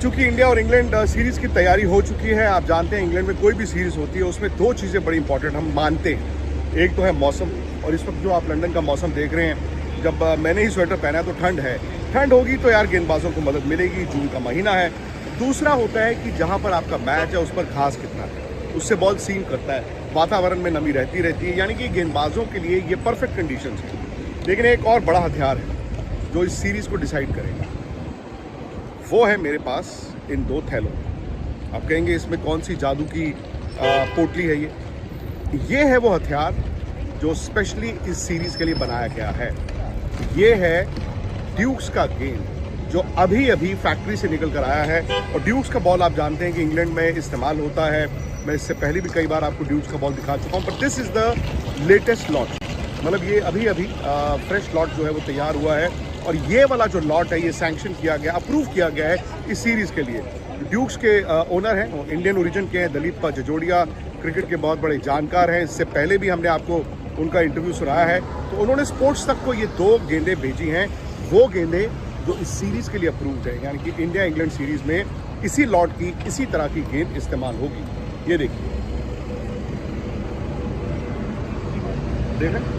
चूंकि इंडिया और England series की तैयारी हो चुकी है, आप जानते हैं इंग्लैंड में कोई भी सीरीज होती है उसमें दो चीज़ें बड़ी इंपॉर्टेंट हम मानते हैं। एक तो है मौसम, और इस वक्त जो आप लंदन का मौसम देख रहे हैं, जब मैंने ही स्वेटर पहना है तो ठंड है। ठंड होगी तो यार गेंदबाजों को मदद मिलेगी, जून का महीना है। दूसरा होता है कि जहाँ पर आपका मैच है उस पर घास कितना है, उससे बॉल सीम करता है, वातावरण में नमी रहती है, यानी कि गेंदबाजों के लिए ये परफेक्ट कंडीशंस है। लेकिन एक और बड़ा हथियार है जो इस सीरीज़ को डिसाइड करेगा, वो है मेरे पास इन दो थैलों। आप कहेंगे इसमें कौन सी जादू की पोटली है ये है वो हथियार जो स्पेशली इस सीरीज़ के लिए बनाया गया है। ये है ड्यूक्स का गेंद जो अभी अभी फैक्ट्री से निकल कर आया है। और ड्यूक्स का बॉल आप जानते हैं कि इंग्लैंड में इस्तेमाल होता है। मैं इससे पहले भी कई बार आपको ड्यूक्स का बॉल दिखा चुका हूँ, but this is the latest lot. मतलब ये अभी अभी फ्रेश लॉट जो है वो तैयार हुआ है, और ये वाला जो लॉट है ये सैंक्शन किया गया, अप्रूव किया गया है इस सीरीज़ के लिए। ड्यूक्स के ओनर हैं, वो इंडियन ओरिजिन के हैं, दलीप जजोड़िया, क्रिकेट के बहुत बड़े जानकार हैं। इससे पहले भी हमने आपको उनका इंटरव्यू सुनाया है। तो उन्होंने स्पोर्ट्स तक को ये दो गेंदें भेजी हैं, वो गेंदें जो इस सीरीज़ के लिए अप्रूव्ड है, यानी कि इंडिया इंग्लैंड सीरीज़ में इसी लॉट की, इसी तरह की गेंद इस्तेमाल होगी। ये देखिए, देखें।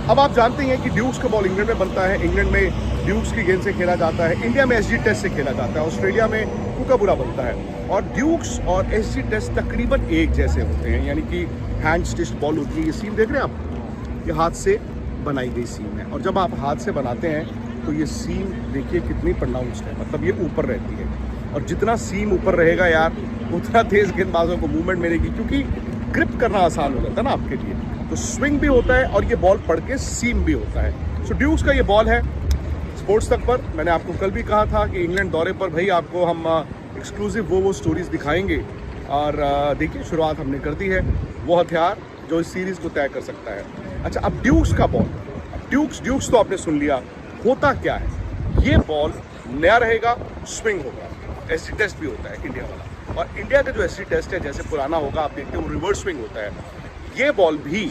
अब आप जानते हैं कि ड्यूक्स का बॉल इंग्लैंड में बनता है, इंग्लैंड में ड्यूक्स की गेंद से खेला जाता है, इंडिया में एसजी टेस्ट से खेला जाता है, ऑस्ट्रेलिया में कुकाबुरा बनता है। और ड्यूक्स और एसजी टेस्ट तकरीबन एक जैसे होते हैं, यानी कि हैंड स्टिच्ड बॉल होती है। ये सीम देख रहे हैं आप, ये हाथ से बनाई गई सीम है। और जब आप हाथ से बनाते हैं तो ये सीम देखिए कितनी प्रोनाउंस्ड है, मतलब ये ऊपर रहती है। और जितना सीम ऊपर रहेगा यार, उतना तेज़ गेंदबाजों को मूवमेंट मिलेगी, क्योंकि ग्रिप करना आसान हो जाता है ना आपके लिए। तो स्विंग भी होता है और ये बॉल पड़ के सीम भी होता है। सो ड्यूक्स का ये बॉल है स्पोर्ट्स तक पर। मैंने आपको कल भी कहा था कि इंग्लैंड दौरे पर भाई आपको हम एक्सक्लूसिव वो स्टोरीज दिखाएंगे। और देखिए, शुरुआत हमने कर दी है, वो हथियार जो इस सीरीज़ को तय कर सकता है। अच्छा, अब ड्यूक्स का बॉल, ड्यूक्स तो आपने सुन लिया, होता क्या है। ये बॉल नया रहेगा, स्विंग होगा, एसजी टेस्ट भी होता है इंडिया वाला। और इंडिया का जो एसजी टेस्ट है जैसे पुराना होगा, आप देखते हो रिवर्स स्विंग होता है। ये बॉल भी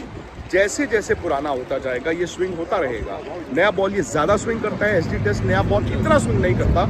जैसे जैसे पुराना होता जाएगा ये स्विंग होता रहेगा। नया बॉल ये ज़्यादा स्विंग करता है, एसजी टेस्ट नया बॉल इतना स्विंग नहीं करता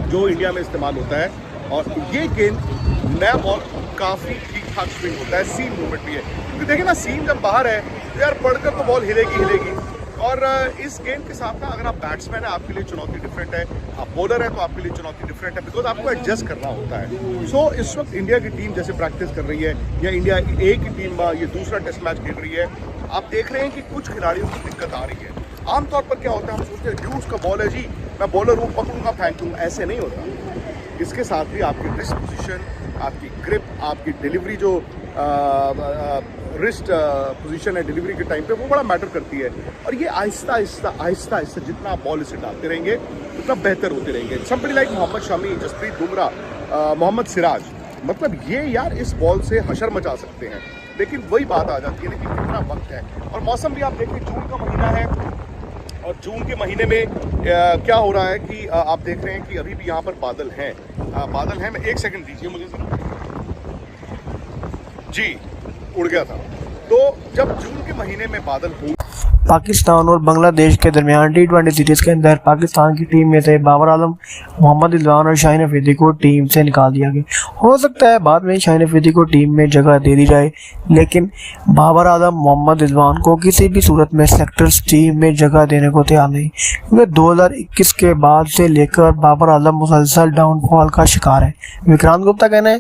जो इंडिया में इस्तेमाल होता है। और ये गेंद नया बॉल काफ़ी ठीक ठाक स्विंग होता है, सीम मूवमेंट भी है, क्योंकि देखिए ना, सीम जब बाहर है तो यार पढ़कर तो बॉल हिलेगी। और इस गेंद के साथ ना, अगर आप बैट्समैन है आपके लिए चुनौती डिफरेंट है, आप बॉलर है तो आपके लिए चुनौती डिफरेंट है, बिकॉज आपको एडजस्ट करना होता है। सो इस वक्त इंडिया की टीम जैसे प्रैक्टिस कर रही है, या इंडिया ए की टीम ये दूसरा टेस्ट मैच खेल रही है, आप देख रहे हैं कि कुछ खिलाड़ियों को दिक्कत आ रही है। आमतौर पर क्या होता है, हम सोचते हैं ड्यूक्स का बॉल है जी, मैं बॉलर हूँ, पकड़ूंगा फेंकूंगा, ऐसे नहीं होता। इसके साथ भी आपकी रिस्ट पोजीशन, आपकी ग्रिप, आपकी डिलीवरी, जो रिस्ट पोजीशन है डिलीवरी के टाइम पे, वो बड़ा मैटर करती है। और ये आहिस्ता आहिस्ता जितना आप बॉल इसे डालते रहेंगे उतना बेहतर होते रहेंगे। समबडी लाइक मोहम्मद शमी, जसप्रीत बुमराह, मोहम्मद सिराज, मतलब ये यार इस बॉल से हशर मचा सकते हैं। लेकिन वही बात आ जाती है ना कि कितना वक्त है। और मौसम भी आप देखिए, जून का महीना है, और जून के महीने में क्या हो रहा है कि आप देख रहे हैं कि अभी भी यहाँ पर बादल हैं। मैं एक सेकंड दीजिए मुझे जरा, जी उड़ गया था। तो जब जून के महीने में बादल हो, पाकिस्तान और बांग्लादेश के दरमियान T20 सीरीज के अंदर पाकिस्तान की टीम में से बाबर आलम, मोहम्मद रिजवान और शाहीन अफरीदी को टीम से निकाल दिया गया। हो सकता है बाद में शाहीन अफरीदी को टीम में जगह दे दी जाए, लेकिन बाबर आलम, मोहम्मद रिजवान को किसी भी सूरत में सेलेक्टर्स टीम में जगह देने को तैयार नहीं, क्योंकि 2021 के बाद से लेकर बाबर आलम मुसलसल डाउनफॉल का शिकार है। विक्रांत गुप्ता कहना है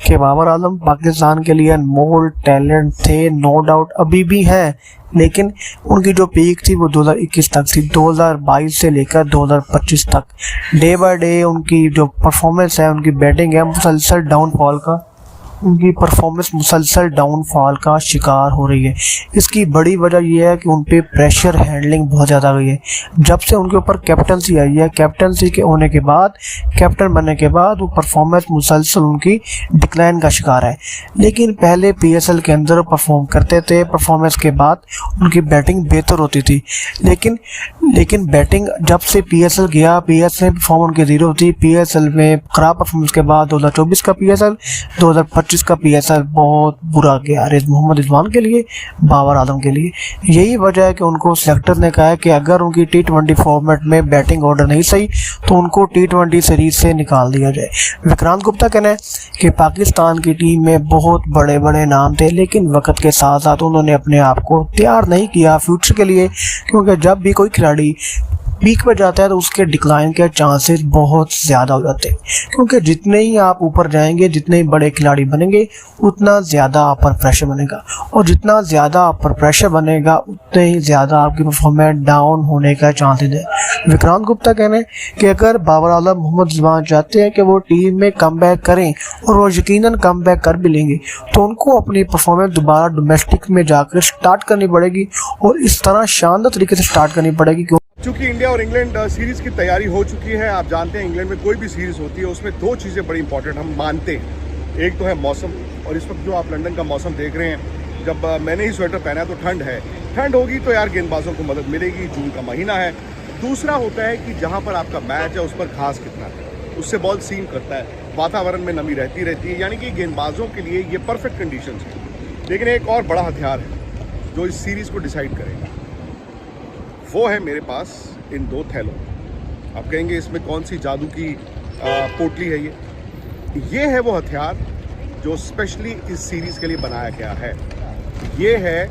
कि बाबर आलम पाकिस्तान के लिए अनमोल टैलेंट थे, नो डाउट अभी भी हैं, लेकिन उनकी जो पीक थी वो 2021 तक थी। 2022 से लेकर 2025 तक डे बाय डे उनकी जो परफॉर्मेंस है, उनकी बैटिंग है, मुसलसल डाउनफॉल का शिकार हो रही है। इसकी बड़ी वजह यह है कि उन पे प्रेशर हैंडलिंग बहुत ज़्यादा गई है। जब से उनके ऊपर कैप्टनसी आई है, कैप्टनसी के होने के बाद, कैप्टन बनने के बाद वो परफॉर्मेंस मुसलसल उनकी डिक्लाइन का शिकार है। लेकिन पहले पीएसएल के अंदर परफॉर्म करते थे, परफॉर्मेंस के बाद उनकी बैटिंग बेहतर होती थी। लेकिन बैटिंग जब से पीएसएल गया, पीएसएल में परफॉर्म उनकी जीरो थी। पीएसएल में खराब परफॉर्मेंस के बाद 2024 का पीएसएल, 2025 25 का PSR बहुत बुरा गया मोहम्मद रिजवान के लिए, बाबर आजम के लिए। यही वजह है कि उनको सेलेक्टर ने कहा है कि अगर उनकी T20 फॉर्मेट में बैटिंग ऑर्डर नहीं सही तो उनको T20 सीरीज से निकाल दिया जाए। विक्रांत गुप्ता कहना है कि पाकिस्तान की टीम में बहुत बड़े बड़े नाम थे, लेकिन वक्त के साथ साथ उन्होंने अपने आप को तैयार नहीं किया फ्यूचर के लिए, क्योंकि जब भी कोई खिलाड़ी पीक पर जाता है तो उसके डिक्लाइन के चांसेस बहुत ज़्यादा हो जाते हैं, क्योंकि जितने ही आप ऊपर जाएंगे, जितने ही बड़े खिलाड़ी बनेंगे, उतना ज़्यादा आप पर प्रेशर बनेगा, और जितना ज़्यादा आप पर प्रेशर बनेगा उतने ही ज़्यादा आपकी परफॉर्मेंस डाउन होने का चांसेस है। विक्रांत गुप्ता कहने कि अगर बाबर आजम, मोहम्मद रिजवान चाहते हैं कि वो टीम में कम बैक करें, और वो यकीनन कम बैक कर भी लेंगे, तो उनको अपनी परफॉर्मेंस दोबारा डोमेस्टिक में जाकर स्टार्ट करनी पड़ेगी, और इस तरह शानदार तरीके से स्टार्ट करनी पड़ेगी। चूंकि इंडिया और इंग्लैंड सीरीज की तैयारी हो चुकी है, आप जानते हैं इंग्लैंड में कोई भी सीरीज होती है उसमें दो चीज़ें बड़ी इंपॉर्टेंट हम मानते हैं। एक तो है मौसम, और इस वक्त जो आप लंदन का मौसम देख रहे हैं, जब मैंने ही स्वेटर पहना है तो ठंड है, ठंड होगी तो यार गेंदबाजों को मदद मिलेगी, जून का महीना है। दूसरा होता है कि जहाँ पर आपका मैच है उस पर घास कितना है, उससे बॉल सीम करता है, वातावरण में नमी रहती है, यानी कि गेंदबाजों के लिए ये परफेक्ट कंडीशन है। लेकिन एक और बड़ा हथियार है जो इस सीरीज़ को डिसाइड करेगा, वो है मेरे पास इन दो थैलों। आप कहेंगे इसमें कौन सी जादू की पोटली है? ये है वो हथियार जो स्पेशली इस सीरीज़ के लिए बनाया गया है। ये है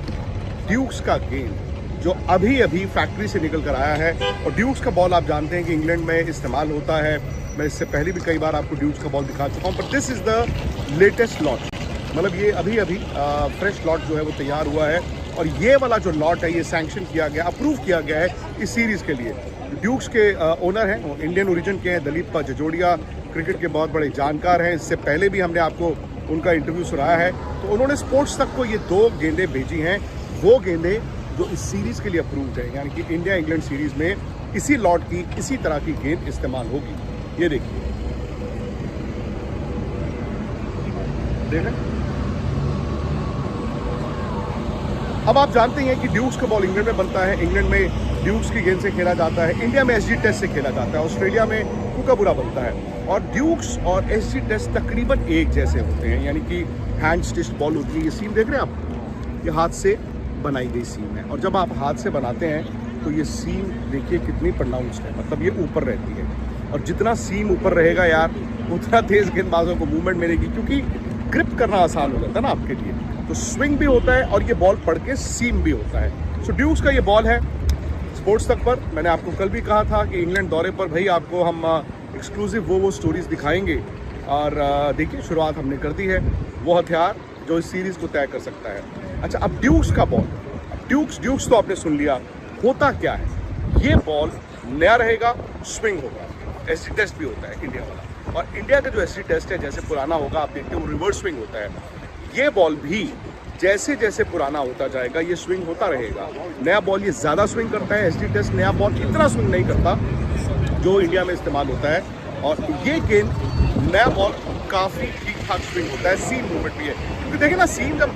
ड्यूक्स का गेंद जो अभी अभी फैक्ट्री से निकल कर आया है। और ड्यूक्स का बॉल आप जानते हैं कि इंग्लैंड में इस्तेमाल होता है, मैं इससे पहले भी कई बार आपको ड्यूक्स का बॉल दिखा चुका हूँ, but this is the latest lot. मतलब ये अभी अभी फ्रेश लॉट जो है वो तैयार हुआ है, और ये वाला जो लॉट है ये सैंक्शन किया गया, अप्रूव किया गया है इस सीरीज़ के लिए। ड्यूक्स के ओनर हैं, वो इंडियन ओरिजिन के हैं, दलीप जजोड़िया, क्रिकेट के बहुत बड़े जानकार हैं। इससे पहले भी हमने आपको उनका इंटरव्यू सुनाया है। तो उन्होंने स्पोर्ट्स तक को ये दो गेंदें भेजी हैं, वो गेंदें जो इस सीरीज़ के लिए अप्रूव्ड है, यानी कि इंडिया इंग्लैंड सीरीज़ में इसी लॉट की, इसी तरह की गेंद इस्तेमाल होगी। ये देखिए, देखें। अब आप जानते हैं कि ड्यूक्स का बॉल इंग्लैंड में बनता है, इंग्लैंड में ड्यूक्स की गेंद से खेला जाता है, इंडिया में SG टेस्ट से खेला जाता है, ऑस्ट्रेलिया में कुकाबुरा बनता है। और ड्यूक्स और SG टेस्ट तकरीबन एक जैसे होते हैं, यानी कि हैंड स्टिच बॉल होती है। ये सीम देख रहे हैं आप, ये हाथ से बनाई गई सीम है, और जब आप हाथ से बनाते हैं तो ये सीम देखिए कितनी प्रोनाउंस्ड है, मतलब ये ऊपर रहती है, और जितना सीम ऊपर रहेगा यार उतना तेज गेंदबाजों को मूवमेंट मिलेगी, क्योंकि ग्रिप करना आसान हो जाता है ना आपके लिए। तो स्विंग भी होता है और ये बॉल पड़ के सीम भी होता है। सो ड्यूक्स का ये बॉल है स्पोर्ट्स तक पर। मैंने आपको कल भी कहा था कि इंग्लैंड दौरे पर भाई आपको हम एक्सक्लूसिव वो स्टोरीज दिखाएंगे, और देखिए शुरुआत हमने कर दी है, वो हथियार जो इस सीरीज़ को तय कर सकता है। अच्छा, अब ड्यूक्स का बॉल, ड्यूक्स तो आपने सुन लिया, होता क्या है? ये बॉल नया रहेगा, स्विंग होगा, SG टेस्ट भी होता है इंडिया वाला, और इंडिया का जो SG टेस्ट है जैसे पुराना होगा, आप देखते हो रिवर्स स्विंग होता है। ये बॉल भी जैसे जैसे पुराना होता जाएगा ये स्विंग होता रहेगा। नया बॉल ये ज़्यादा स्विंग करता है, SG टेस्ट नया बॉल इतना स्विंग नहीं करता जो इंडिया में इस्तेमाल होता है, और ये गेंद नया बॉल काफ़ी ठीक ठाक स्विंग होता है, सीम मूवमेंट भी है, क्योंकि देखिए ना, सीम जब